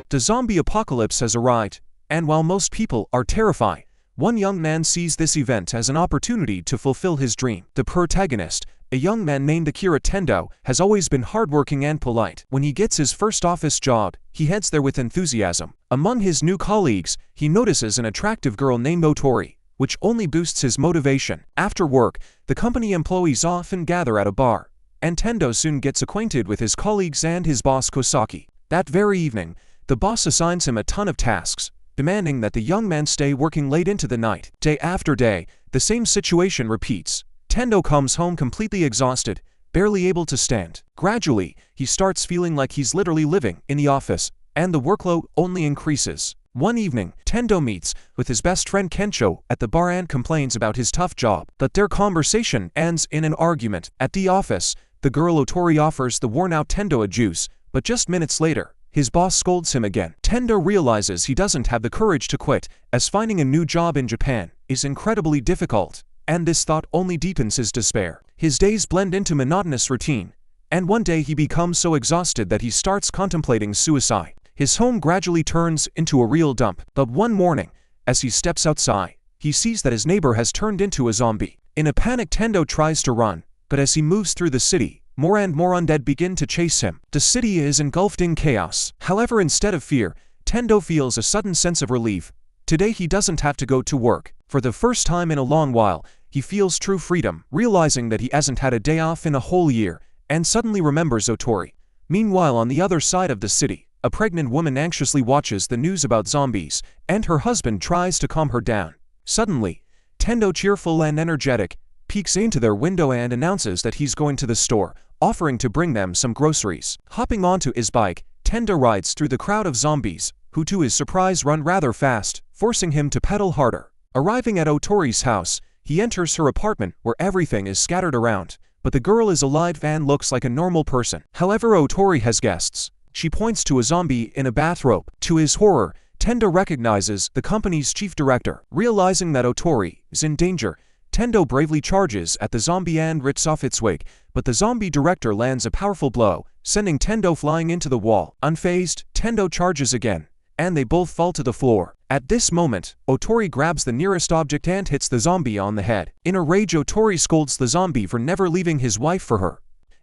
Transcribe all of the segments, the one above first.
The zombie apocalypse has arrived, and while most people are terrified, one young man sees this event as an opportunity to fulfill his dream. The protagonist, a young man named Akira Tendo, has always been hardworking and polite. When he gets his first office job, he heads there with enthusiasm. Among his new colleagues, he notices an attractive girl named Otori, which only boosts his motivation. After work, the company employees often gather at a bar, and Tendo soon gets acquainted with his colleagues and his boss Kosaki. That very evening, the boss assigns him a ton of tasks, demanding that the young man stay working late into the night. Day after day, the same situation repeats. Tendo comes home completely exhausted, barely able to stand. Gradually, he starts feeling like he's literally living in the office, and the workload only increases. One evening, Tendo meets with his best friend Kencho at the bar and complains about his tough job, but their conversation ends in an argument. At the office, the girl Otori offers the worn-out Tendo a juice, but just minutes later, his boss scolds him again. Tendo realizes he doesn't have the courage to quit, as finding a new job in Japan is incredibly difficult, and this thought only deepens his despair. His days blend into monotonous routine, and one day he becomes so exhausted that he starts contemplating suicide. His home gradually turns into a real dump, but one morning, as he steps outside, he sees that his neighbor has turned into a zombie. In a panic, Tendo tries to run, but as he moves through the city, more and more undead begin to chase him. The city is engulfed in chaos. However, instead of fear, Tendo feels a sudden sense of relief. Today he doesn't have to go to work. For the first time in a long while, he feels true freedom, realizing that he hasn't had a day off in a whole year, and suddenly remembers Otori. Meanwhile, on the other side of the city, a pregnant woman anxiously watches the news about zombies, and her husband tries to calm her down. Suddenly, Tendo, cheerful and energetic, peeks into their window and announces that he's going to the store, offering to bring them some groceries. Hopping onto his bike, Tendo rides through the crowd of zombies, who to his surprise run rather fast, forcing him to pedal harder. Arriving at Otori's house, he enters her apartment where everything is scattered around, but the girl is alive and looks like a normal person. However, Otori has guests. She points to a zombie in a bathrobe. To his horror, Tendo recognizes the company's chief director. Realizing that Otori is in danger, Tendo bravely charges at the zombie and rips off its wig, but the zombie director lands a powerful blow, sending Tendo flying into the wall. Unfazed, Tendo charges again, and they both fall to the floor. At this moment, Otori grabs the nearest object and hits the zombie on the head. In a rage, Otori scolds the zombie for never leaving his wife for her.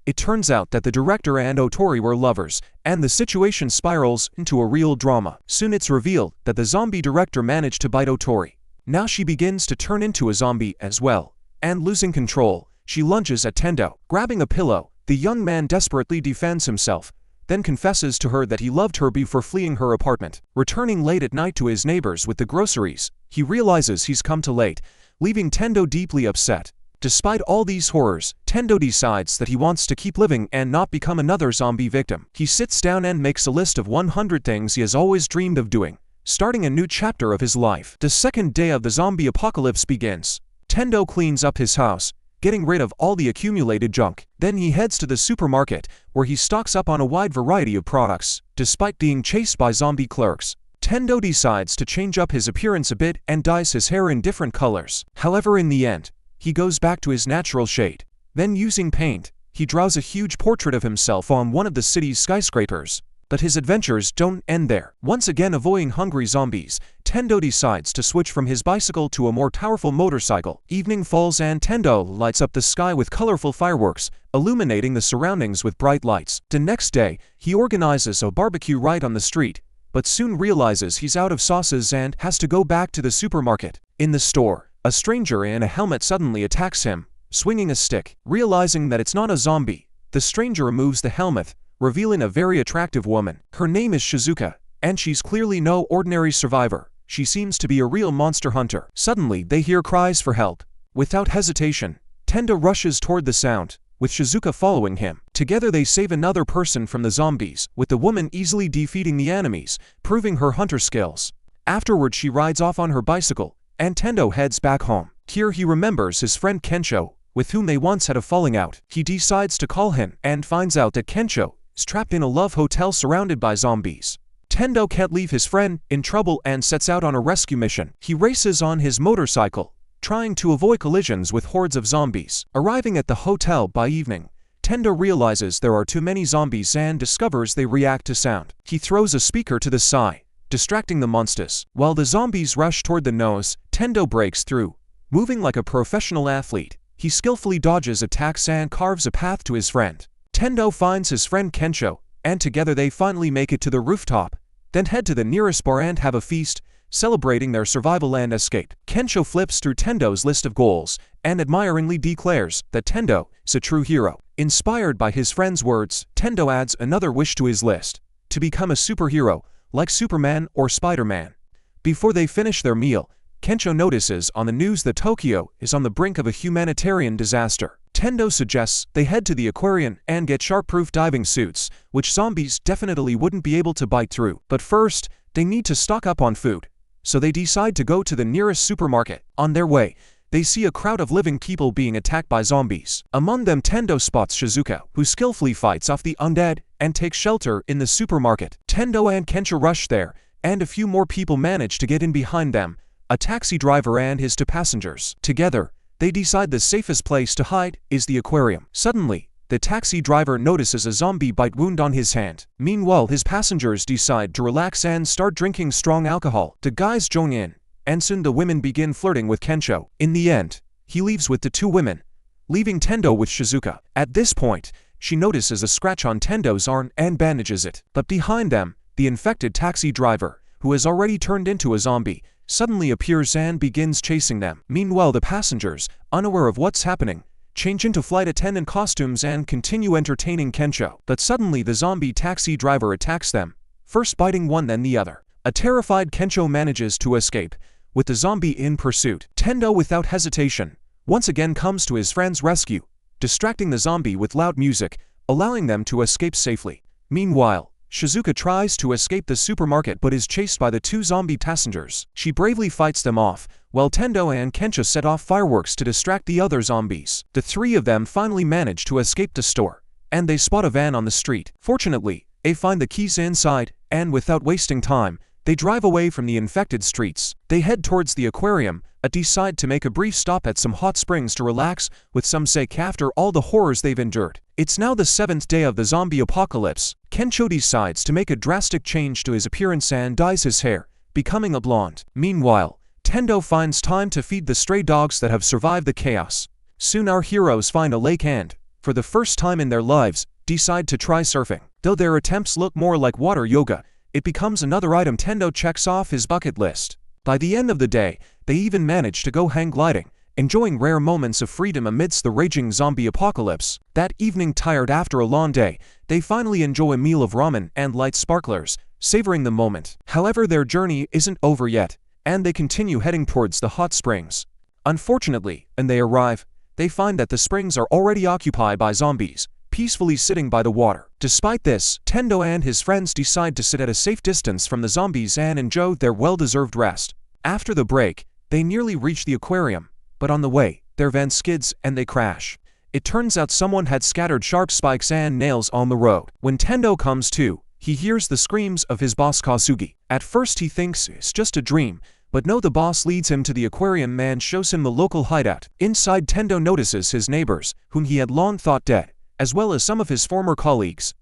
It turns out that the director and Otori were lovers, and the situation spirals into a real drama. Soon it's revealed that the zombie director managed to bite Otori. Now she begins to turn into a zombie as well, and losing control, she lunges at Tendo. Grabbing a pillow, the young man desperately defends himself, then confesses to her that he loved her before fleeing her apartment. Returning late at night to his neighbors with the groceries, he realizes he's come too late, leaving Tendo deeply upset. Despite all these horrors, Tendo decides that he wants to keep living and not become another zombie victim. He sits down and makes a list of 100 things he has always dreamed of doing, starting a new chapter of his life. The second day of the zombie apocalypse begins. Tendo cleans up his house, getting rid of all the accumulated junk. Then he heads to the supermarket, where he stocks up on a wide variety of products. Despite being chased by zombie clerks, Tendo decides to change up his appearance a bit and dyes his hair in different colors. However, in the end, he goes back to his natural shade. Then, using paint, he draws a huge portrait of himself on one of the city's skyscrapers. But his adventures don't end there. Once again avoiding hungry zombies, Tendo decides to switch from his bicycle to a more powerful motorcycle. Evening falls and Tendo lights up the sky with colorful fireworks, illuminating the surroundings with bright lights. The next day, he organizes a barbecue right on the street, but soon realizes he's out of sauces and has to go back to the supermarket. In the store, a stranger in a helmet suddenly attacks him, swinging a stick. Realizing that it's not a zombie, the stranger removes the helmet, revealing a very attractive woman. Her name is Shizuka, and she's clearly no ordinary survivor. She seems to be a real monster hunter. Suddenly, they hear cries for help. Without hesitation, Tendo rushes toward the sound, with Shizuka following him. Together they save another person from the zombies, with the woman easily defeating the enemies, proving her hunter skills. Afterward, she rides off on her bicycle, and Tendo heads back home. Here he remembers his friend Kencho, with whom they once had a falling out. He decides to call him, and finds out that Kencho is trapped in a love hotel surrounded by zombies. Tendo can't leave his friend in trouble and sets out on a rescue mission. He races on his motorcycle, trying to avoid collisions with hordes of zombies. Arriving at the hotel by evening, Tendo realizes there are too many zombies and discovers they react to sound. He throws a speaker to the side, distracting the monsters. While the zombies rush toward the nose, Tendo breaks through. Moving like a professional athlete, he skillfully dodges attacks and carves a path to his friend. Tendo finds his friend Kensho, and together they finally make it to the rooftop, then head to the nearest bar and have a feast, celebrating their survival and escape. Kensho flips through Tendo's list of goals and admiringly declares that Tendo is a true hero. Inspired by his friend's words, Tendo adds another wish to his list: to become a superhero, like Superman or Spider-Man. Before they finish their meal, Kensho notices on the news that Tokyo is on the brink of a humanitarian disaster. Tendo suggests they head to the aquarium and get shark-proof diving suits, which zombies definitely wouldn't be able to bite through. But first, they need to stock up on food, so they decide to go to the nearest supermarket. On their way, they see a crowd of living people being attacked by zombies. Among them, Tendo spots Shizuka, who skillfully fights off the undead and takes shelter in the supermarket. Tendo and Kensho rush there, and a few more people manage to get in behind them, a taxi driver and his two passengers. Together, they decide the safest place to hide is the aquarium. Suddenly, the taxi driver notices a zombie bite wound on his hand. Meanwhile, his passengers decide to relax and start drinking strong alcohol. The guys join in, and soon the women begin flirting with Kensho. In the end, he leaves with the two women, leaving Tendo with Shizuka. At this point, she notices a scratch on Tendo's arm and bandages it. But behind them, the infected taxi driver, who has already turned into a zombie, suddenly appears and begins chasing them. Meanwhile, the passengers, unaware of what's happening, change into flight attendant costumes and continue entertaining Kensho. But suddenly the zombie taxi driver attacks them, first biting one then the other. A terrified Kensho manages to escape, with the zombie in pursuit. Tendo, without hesitation, once again comes to his friend's rescue, distracting the zombie with loud music, allowing them to escape safely. Meanwhile, Shizuka tries to escape the supermarket but is chased by the two zombie passengers. She bravely fights them off, while Tendo and Kensho set off fireworks to distract the other zombies. The three of them finally manage to escape the store, and they spot a van on the street. Fortunately, they find the keys inside, and without wasting time, they drive away from the infected streets. They head towards the aquarium, decide to make a brief stop at some hot springs to relax, with some sake after all the horrors they've endured. It's now the 7th day of the zombie apocalypse. Kensho decides to make a drastic change to his appearance and dyes his hair, becoming a blonde. Meanwhile, Tendo finds time to feed the stray dogs that have survived the chaos. Soon our heroes find a lake and, for the first time in their lives, decide to try surfing. Though their attempts look more like water yoga, it becomes another item Tendo checks off his bucket list. By the end of the day, they even manage to go hang gliding, enjoying rare moments of freedom amidst the raging zombie apocalypse. That evening, tired after a long day, they finally enjoy a meal of ramen and light sparklers, savoring the moment. However, their journey isn't over yet, and they continue heading towards the hot springs. Unfortunately, when they arrive, they find that the springs are already occupied by zombies, peacefully sitting by the water. Despite this, Tendo and his friends decide to sit at a safe distance from the zombies and enjoy their well-deserved rest. After the break, they nearly reach the aquarium, but on the way, their van skids and they crash. It turns out someone had scattered sharp spikes and nails on the road. When Tendo comes to, he hears the screams of his boss Kasugi. At first he thinks it's just a dream, but no, the boss leads him to the aquarium and shows him the local hideout. Inside, Tendo notices his neighbors, whom he had long thought dead, as well as some of his former colleagues.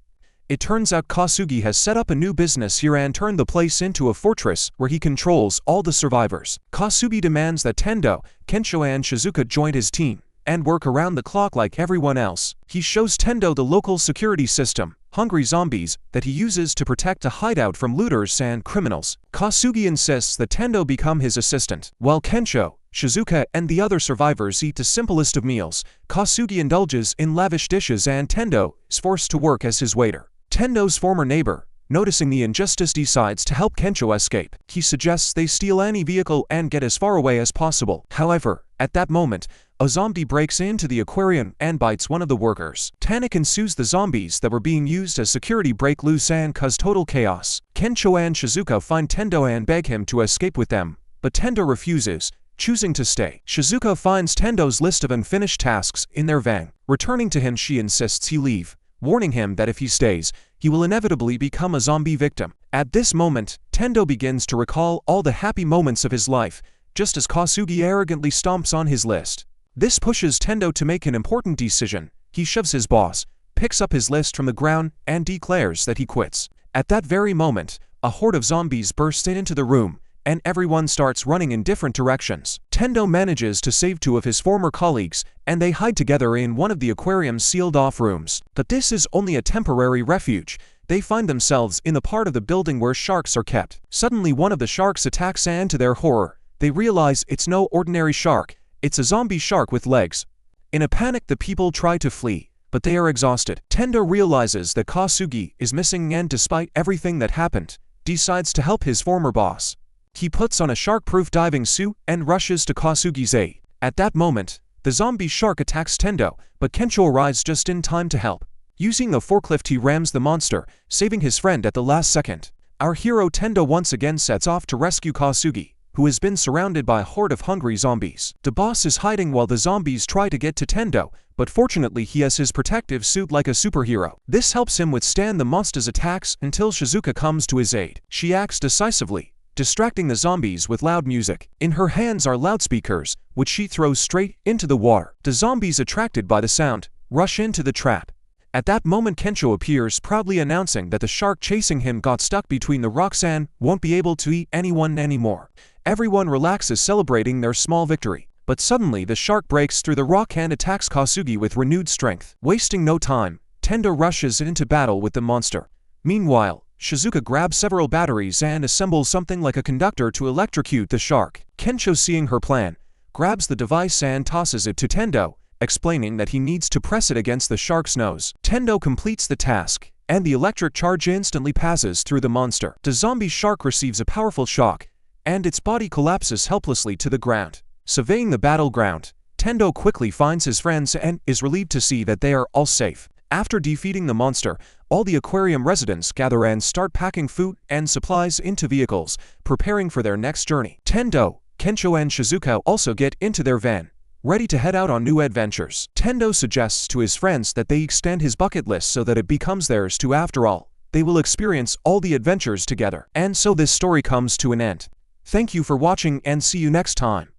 It turns out Kasugi has set up a new business here and turned the place into a fortress where he controls all the survivors. Kasugi demands that Tendo, Kensho and Shizuka join his team and work around the clock like everyone else. He shows Tendo the local security system, Hungry Zombies, that he uses to protect a hideout from looters and criminals. Kasugi insists that Tendo become his assistant. While Kensho, Shizuka and the other survivors eat the simplest of meals, Kasugi indulges in lavish dishes and Tendo is forced to work as his waiter. Tendo's former neighbor, noticing the injustice, decides to help Kensho escape. He suggests they steal any vehicle and get as far away as possible. However, at that moment, a zombie breaks into the aquarium and bites one of the workers. Panic ensues. The zombies that were being used as security break loose and cause total chaos. Kensho and Shizuka find Tendo and beg him to escape with them, but Tendo refuses, choosing to stay. Shizuka finds Tendo's list of unfinished tasks in their van. Returning to him, she insists he leave, warning him that if he stays, he will inevitably become a zombie victim. At this moment, Tendo begins to recall all the happy moments of his life, just as Kasugi arrogantly stomps on his list. This pushes Tendo to make an important decision. He shoves his boss, picks up his list from the ground and declares that he quits. At that very moment, a horde of zombies bursts into the room, and everyone starts running in different directions. Tendo manages to save 2 of his former colleagues, and they hide together in one of the aquarium's sealed-off rooms. But this is only a temporary refuge. They find themselves in the part of the building where sharks are kept. Suddenly one of the sharks attacks, and to their horror, they realize it's no ordinary shark, it's a zombie shark with legs. In a panic, the people try to flee, but they are exhausted. Tendo realizes that Kasugi is missing, and despite everything that happened, decides to help his former boss. He puts on a shark-proof diving suit and rushes to Kasugi's aid. At that moment, the zombie shark attacks Tendo, but Kencho arrives just in time to help. Using the forklift, he rams the monster, saving his friend at the last second. Our hero Tendo once again sets off to rescue Kasugi, who has been surrounded by a horde of hungry zombies. The boss is hiding while the zombies try to get to Tendo, but fortunately he has his protective suit like a superhero. This helps him withstand the monster's attacks until Shizuka comes to his aid. She acts decisively, distracting the zombies with loud music. In her hands are loudspeakers, which she throws straight into the water. The zombies, attracted by the sound, rush into the trap. At that moment, Kencho appears, proudly announcing that the shark chasing him got stuck between the rocks and won't be able to eat anyone anymore. Everyone relaxes, celebrating their small victory. But suddenly the shark breaks through the rock and attacks Kasugi with renewed strength. Wasting no time, Tendo rushes into battle with the monster. Meanwhile, Shizuka grabs several batteries and assembles something like a conductor to electrocute the shark. Kencho, seeing her plan, grabs the device and tosses it to Tendo, explaining that he needs to press it against the shark's nose. Tendo completes the task, and the electric charge instantly passes through the monster. The zombie shark receives a powerful shock, and its body collapses helplessly to the ground. Surveying the battleground, Tendo quickly finds his friends and is relieved to see that they are all safe. After defeating the monster, all the aquarium residents gather and start packing food and supplies into vehicles, preparing for their next journey. Tendo, Kencho and Shizuka also get into their van, ready to head out on new adventures. Tendo suggests to his friends that they extend his bucket list so that it becomes theirs too. After all, they will experience all the adventures together. And so this story comes to an end. Thank you for watching, and see you next time.